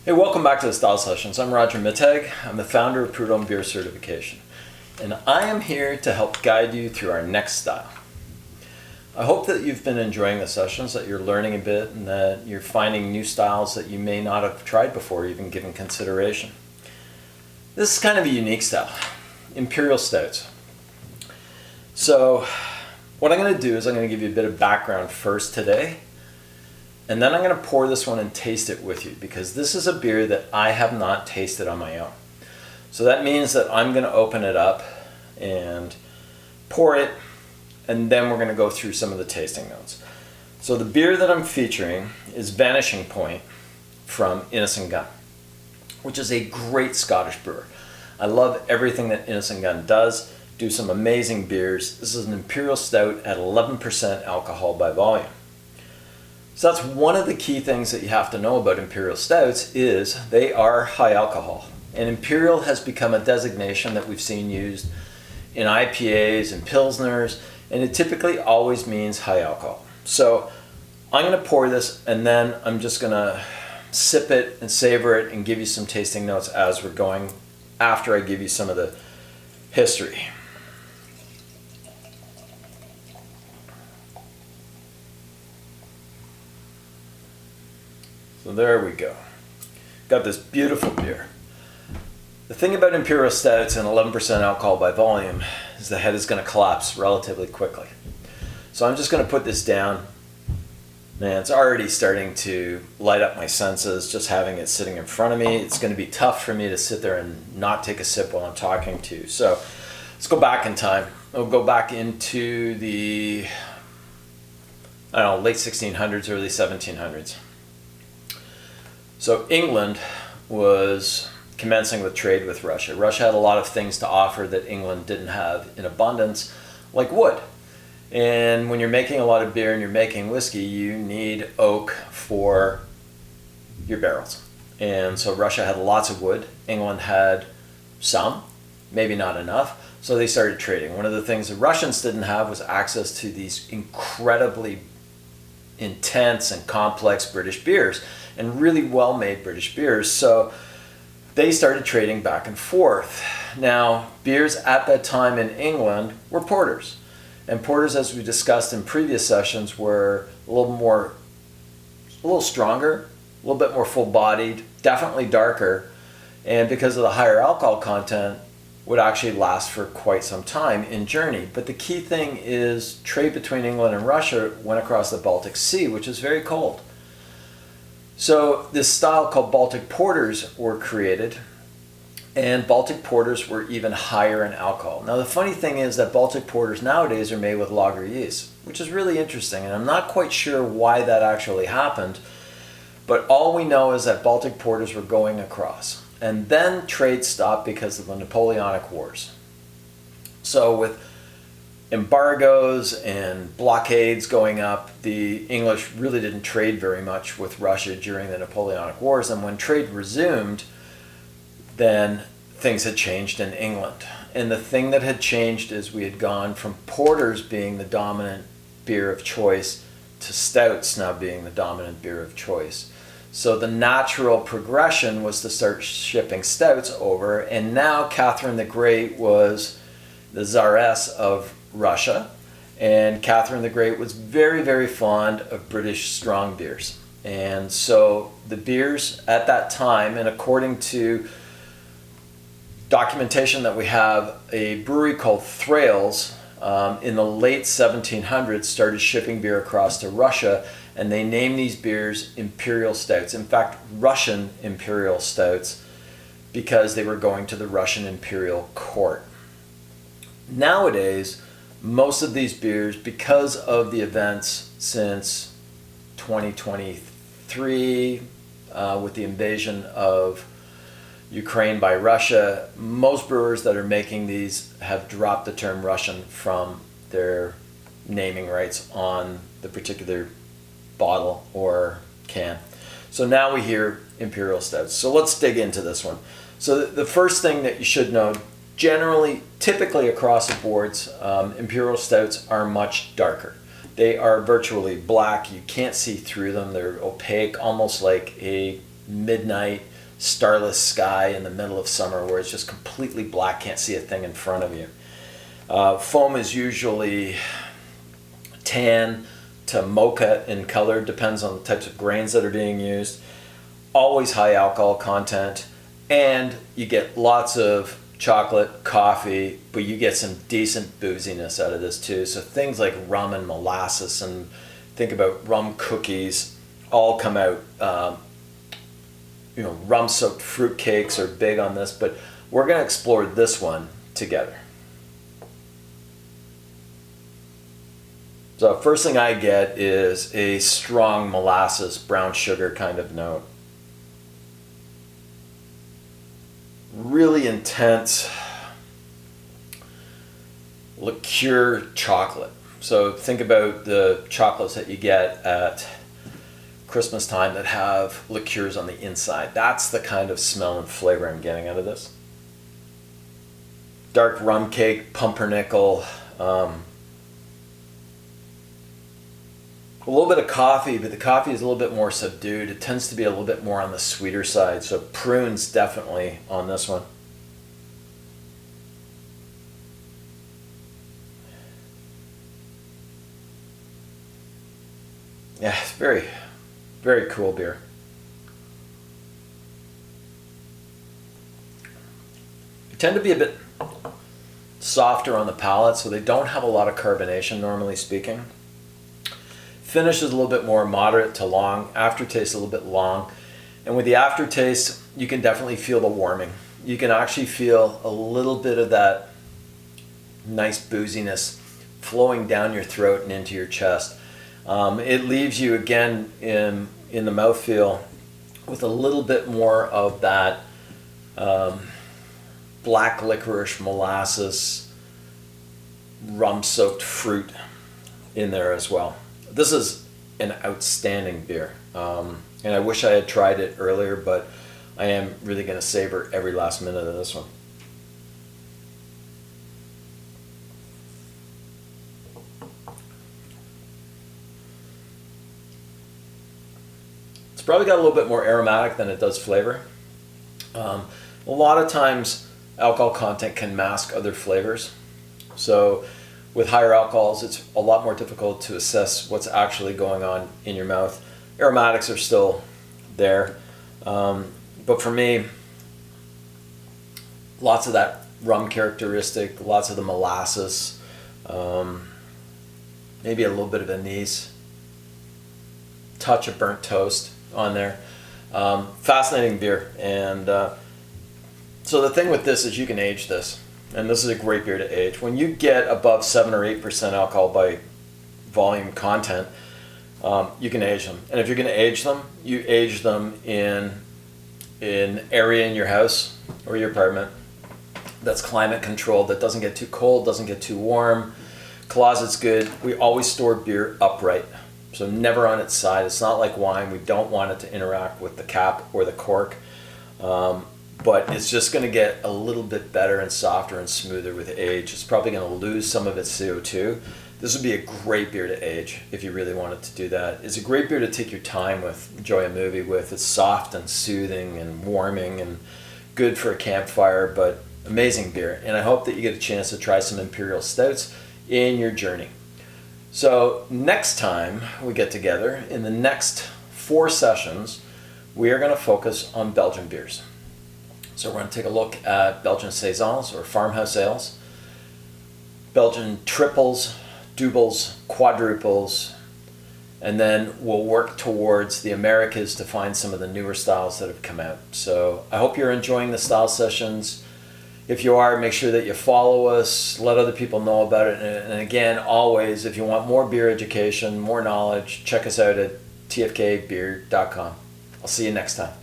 Hey, welcome back to the Style Sessions. I'm Roger Mittag. I'm the founder of Prud'homme Beer Certification, and I am here to help guide you through our next style. I hope that you've been enjoying the sessions, that you're learning a bit, and that you're finding new styles that you may not have tried before, even given consideration. This is kind of a unique style, Imperial Stouts. So what I'm going to do is I'm going to give you a bit of background first today, and then I'm going to pour this one and taste it with you, because this is a beer that I have not tasted on my own. So that means that I'm going to open it up and pour it, and then we're going to go through some of the tasting notes. So the beer that I'm featuring is Vanishing Point from Innocent Gun, which is a great Scottish brewer. I love everything that Innocent Gun does, do some amazing beers. This is an Imperial Stout at 11% alcohol by volume. So that's one of the key things that you have to know about Imperial Stouts is they are high alcohol. And Imperial has become a designation that we've seen used in IPAs and Pilsners, and it typically always means high alcohol. So I'm going to pour this, and then I'm just going to sip it and savor it and give you some tasting notes as we're going, after I give you some of the history. So there we go. Got this beautiful beer. The thing about Imperial Stouts and 11% alcohol by volume is the head is going to collapse relatively quickly. So I'm just going to put this down. Man, it's already starting to light up my senses just having it sitting in front of me. It's going to be tough for me to sit there and not take a sip while I'm talking to you. So let's go back in time. We'll go back into the, I don't know, late 1600s, early 1700s. So England was commencing with trade with Russia. Russia had a lot of things to offer that England didn't have in abundance, like wood. And when you're making a lot of beer and you're making whiskey, you need oak for your barrels. And so Russia had lots of wood. England had some, maybe not enough. So they started trading. One of the things the Russians didn't have was access to these incredibly intense and complex British beers, and really well-made British beers. So they started trading back and forth. Now, beers at that time in England were porters. And porters, as we discussed in previous sessions, were a little stronger, a little bit more full-bodied, definitely darker, and because of the higher alcohol content, would actually last for quite some time in journey. But the key thing is trade between England and Russia went across the Baltic Sea, which is very cold. So this style called Baltic Porters were created, and Baltic Porters were even higher in alcohol. Now the funny thing is that Baltic Porters nowadays are made with lager yeast, which is really interesting, and I'm not quite sure why that actually happened, but all we know is that Baltic Porters were going across. And then trade stopped because of the Napoleonic Wars. So with embargoes and blockades going up, the English really didn't trade very much with Russia during the Napoleonic Wars. And when trade resumed, then things had changed in England. And the thing that had changed is we had gone from porters being the dominant beer of choice to stouts now being the dominant beer of choice. So the natural progression was to start shipping stouts over, and now Catherine the Great was the Tsaress of Russia, and Catherine the Great was very, very fond of British strong beers. And so the beers at that time, and according to documentation that we have, a brewery called Thrale's in the late 1700s started shipping beer across to Russia, and they named these beers Imperial Stouts. In fact, Russian Imperial Stouts, because they were going to the Russian Imperial Court. Nowadays, most of these beers, because of the events since 2023, with the invasion of Ukraine by Russia, most brewers that are making these have dropped the term Russian from their naming rights on the particular bottle or can. So now we hear Imperial Stouts. So let's dig into this one. So the first thing that you should know, generally, typically across the boards, Imperial Stouts are much darker. They are virtually black. You can't see through them. They're opaque, almost like a midnight starless sky in the middle of summer where it's just completely black, can't see a thing in front of you. Foam is usually tan to mocha in color, depends on the types of grains that are being used. Always high alcohol content, and you get lots of chocolate, coffee, but you get some decent booziness out of this too. So things like rum and molasses, and think about rum cookies, all come out. Rum soaked fruit cakes are big on this, but we're going to explore this one together. So first thing I get is a strong molasses, brown sugar kind of note. Really intense liqueur chocolate. So think about the chocolates that you get at Christmas time that have liqueurs on the inside. That's the kind of smell and flavor I'm getting out of this. Dark rum cake, pumpernickel, a little bit of coffee, but the coffee is a little bit more subdued. It tends to be a little bit more on the sweeter side. So prunes definitely on this one. Yeah, it's very, very cool beer. They tend to be a bit softer on the palate, so they don't have a lot of carbonation, normally speaking. Finish is a little bit more moderate to long. Aftertaste a little bit long. And with the aftertaste, you can definitely feel the warming. You can actually feel a little bit of that nice booziness flowing down your throat and into your chest. It leaves you again in the mouthfeel with a little bit more of that black licorice, molasses, rum-soaked fruit in there as well. This is an outstanding beer, and I wish I had tried it earlier, but I am really going to savor every last minute of this one. It's probably got a little bit more aromatic than it does flavor. A lot of times alcohol content can mask other flavors. So with higher alcohols, it's a lot more difficult to assess what's actually going on in your mouth. Aromatics are still there. But for me, lots of that rum characteristic, lots of the molasses, maybe a little bit of anise, touch of burnt toast on there. Fascinating beer. And so the thing with this is you can age this. And this is a great beer to age. When you get above 7 or 8% alcohol by volume content, you can age them. And if you're going to age them, you age them in an area in your house or your apartment that's climate controlled, that doesn't get too cold, doesn't get too warm. Closet's good. We always store beer upright, so never on its side. It's not like wine. We don't want it to interact with the cap or the cork. But it's just going to get a little bit better and softer and smoother with age. It's probably going to lose some of its CO2. This would be a great beer to age if you really wanted to do that. It's a great beer to take your time with, enjoy a movie with. It's soft and soothing and warming and good for a campfire, but amazing beer. And I hope that you get a chance to try some Imperial Stouts in your journey. So next time we get together, in the next 4 sessions, we are going to focus on Belgian beers. So we're going to take a look at Belgian saisons or farmhouse ales, Belgian triples, doubles, quadruples, and then we'll work towards the Americas to find some of the newer styles that have come out. So I hope you're enjoying the style sessions. If you are, make sure that you follow us, let other people know about it. And again, always, if you want more beer education, more knowledge, check us out at tfkbeer.com. I'll see you next time.